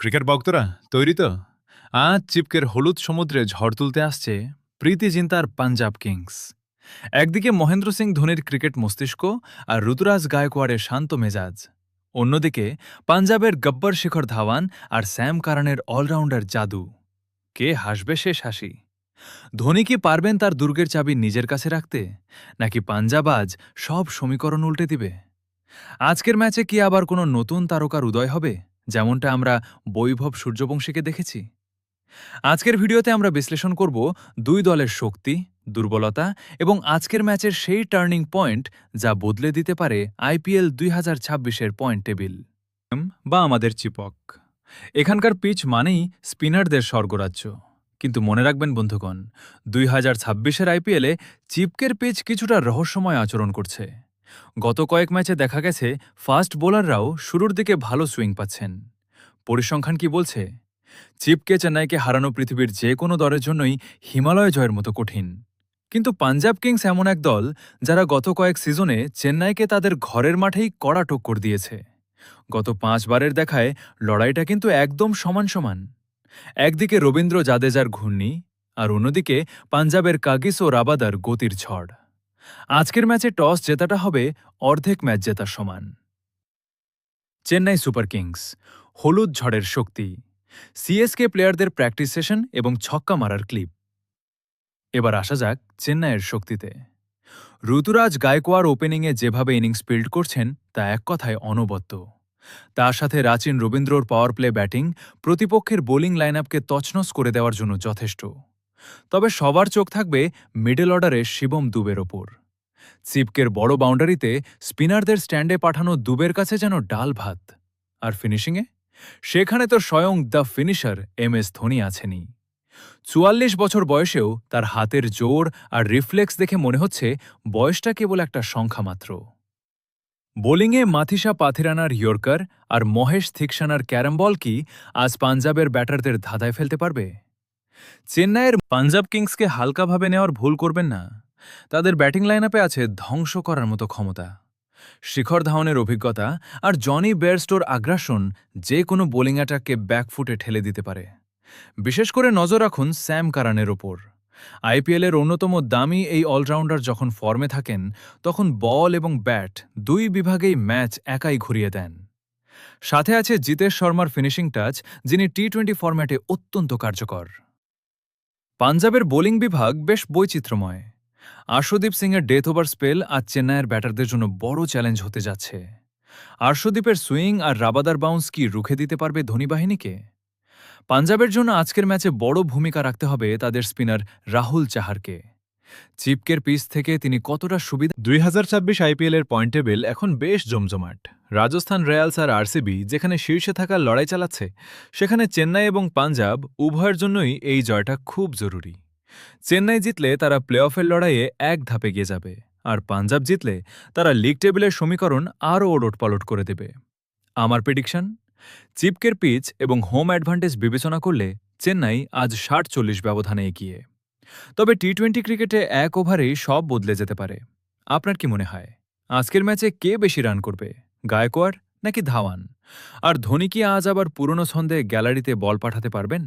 Cricket ভক্তরা তৈরি তো? আজ চিপকের হলুদ সমুদ্রে ঝড় তুলতে আসছে প্রীতি জিন্তার পাঞ্জাব কিংস। একদিকে মহেন্দ্র সিং ধোনির ক্রিকেট মস্তিষ্ক আর ঋতুরাজ গায়কোয়াড়ের শান্ত মেজাজ, অন্যদিকে পাঞ্জাবের গব্বর শিখর ধাওয়ান আর স্যাম কারানের অলরাউন্ডার জাদু। কে হাসবে শেষ হাসি? ধোনি কি পারবেন তার দুর্গের চাবি নিজের কাছে রাখতে, নাকি পাঞ্জাব আজ সব সমীকরণ উল্টে দিবে? আজকের ম্যাচে কি আবার কোনো নতুন তারকার উদয় হবে, যেমনটা আমরা বৈভব সূর্যবংশীকে দেখেছি? আজকের ভিডিওতে আমরা বিশ্লেষণ করব দুই দলের শক্তি, দুর্বলতা এবং আজকের ম্যাচের সেই টার্নিং পয়েন্ট যা বদলে দিতে পারে আইপিএল ২০২৬-এর পয়েন্ট টেবিল বা আমাদের চিপক। এখানকার পিচ মানেই স্পিনারদের স্বর্গরাজ্য। কিন্তু মনে রাখবেন বন্ধুগণ, ২০২৬-এর আইপিএলে চিপকের পিচ কিছুটা রহস্যময় আচরণ করছে। গত কয়েক ম্যাচে দেখা গেছে ফাস্ট বোলাররাও শুরুর দিকে ভালো সুইং পাচ্ছেন। পরিসংখ্যান কি বলছে? চিপকে চেন্নাইকে হারানো পৃথিবীর যে কোনো দলের জন্যই হিমালয় জয়ের মতো কঠিন। কিন্তু পাঞ্জাব কিংস এমন এক দল যারা গত কয়েক সিজনে চেন্নাইকে তাদের ঘরের মাঠেই কড়া টক্কর দিয়েছে। গত ৫ বারের দেখায় লড়াইটা কিন্তু একদম সমান সমান। একদিকে রবীন্দ্র জাদেজার ঘূর্ণি, আর অন্যদিকে পাঞ্জাবের কাগিস ও রাবাদার গতির ঝড়। আজকের ম্যাচে টস জেতাটা হবে অর্ধেক ম্যাচ জেতার সমান। চেন্নাই সুপার কিংস, হলুদ ঝড়ের শক্তি, সিএসকে প্লেয়ারদের প্র্যাকটিস সেশন এবং ছক্কা মারার ক্লিপ। এবার আসা যাক চেন্নাইয়ের শক্তিতে। ঋতুরাজ গায়কোয়াড় ওপেনিংয়ে যেভাবে ইনিংস বিল্ড করছেন তা এক কথায় অনবদ্য। তার সাথে রাচিন রবীন্দ্রর পাওয়ার প্লে ব্যাটিং প্রতিপক্ষের বোলিং লাইনআপকে তছনছ করে দেওয়ার জন্য যথেষ্ট। তবে সবার চোখ থাকবে মিডল অর্ডারে শিবম দুবের ওপর। চিপকের বড় বাউন্ডারিতে স্পিনারদের স্ট্যান্ডে পাঠানো দুবের কাছে যেন ডাল ভাত। আর ফিনিশিংয়ে সেখানে তো স্বয়ং দ্য ফিনিশার এম.এস. ধোনি আছেনই। ৪৪ বছর বয়সেও তার হাতের জোর আর রিফ্লেক্স দেখে মনে হচ্ছে বয়সটা কেবল একটা সংখ্যা মাত্র। বোলিংয়ে মাথিসা পাথিরানার ইয়র্কার আর মহেশ থিকসানার ক্যারামবল কি আজ পাঞ্জাবের ব্যাটারদের ধাঁধায় ফেলতে পারবে? চেন্নাইয়ের পাঞ্জাব কিংসকে হালকাভাবে নেওয়ার ভুল করবেন না। তাদের ব্যাটিং লাইনআপে আছে ধ্বংস করার মতো ক্ষমতা। শিখর ধাওয়ানের অভিজ্ঞতা আর জনি বেয়ারস্টোর আগ্রাসন যে কোনো বোলিং অ্যাটাককে ব্যাকফুটে ঠেলে দিতে পারে। বিশেষ করে নজর রাখুন স্যাম কারানের ওপর। আইপিএলের অন্যতম দামি এই অলরাউন্ডার যখন ফর্মে থাকেন, তখন বল এবং ব্যাট দুই বিভাগেই ম্যাচ একাই ঘুরিয়ে দেন। সাথে আছে জিতেশ শর্মার ফিনিশিং টাচ, যিনি টি-20 ফরম্যাটে অত্যন্ত কার্যকর। পাঞ্জাবের বোলিং বিভাগ বেশ বৈচিত্র্যময়। আর্শদীপ সিংয়ের ডেথ ওভার স্পেল আজ চেন্নাইয়ের ব্যাটারদের জন্য বড় চ্যালেঞ্জ হতে যাচ্ছে। আর্শদীপের সুইং আর রাবাদার বাউন্স কি রুখে দিতে পারবে ধোনি বাহিনীকে? পাঞ্জাবের জন্য আজকের ম্যাচে বড় ভূমিকা রাখতে হবে তাদের স্পিনার রাহুল চাহারকে। চিপকের পিচ থেকে তিনি কতটা সুবিধা ২০২৬ আইপিএলের পয়েন্ট টেবিল এখন বেশ জমজমাট। রাজস্থান রয়্যালস আর আরসিবি যেখানে শীর্ষে থাকার লড়াই চালাচ্ছে, সেখানে চেন্নাই এবং পাঞ্জাব উভয়ের জন্যই এই জয়টা খুব জরুরি। চেন্নাই জিতলে তারা প্লে অফের লড়াইয়ে এক ধাপে এগিয়ে যাবে, আর পাঞ্জাব জিতলে তারা লিগ টেবিলের সমীকরণ আরও ওলটপালট করে দেবে। আমার প্রেডিকশন, চিপকের পিচ এবং হোম অ্যাডভান্টেজ বিবেচনা করলে চেন্নাই আজ ৬০-৪০ ব্যবধানে এগিয়ে। তবে টি-20 ক্রিকেটে এক ওভারেই সব বদলে যেতে পারে। আপনার কি মনে হয় আজকের ম্যাচে কে বেশি রান করবে, গায়কোয়াড় নাকি ধাওয়ান? আর ধোনি কি আজ আবার পুরনো ছন্দে গ্যালারিতে বল পাঠাতে পারবেন?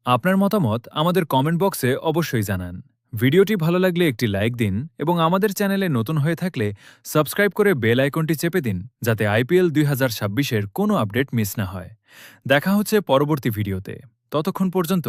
আপনার মতামত আমাদের কমেন্ট বক্সে অবশ্যই জানান। ভিডিওটি ভালো লাগলে একটি লাইক দিন এবং আমাদের চ্যানেলে নতুন হয়ে থাকলে সাবস্ক্রাইব করে বেল আইকনটি চেপে দিন, যাতে আইপিএল ২০২৬-এর কোনো আপডেট মিস না হয়। দেখা হচ্ছে পরবর্তী ভিডিওতে। ততক্ষণ পর্যন্ত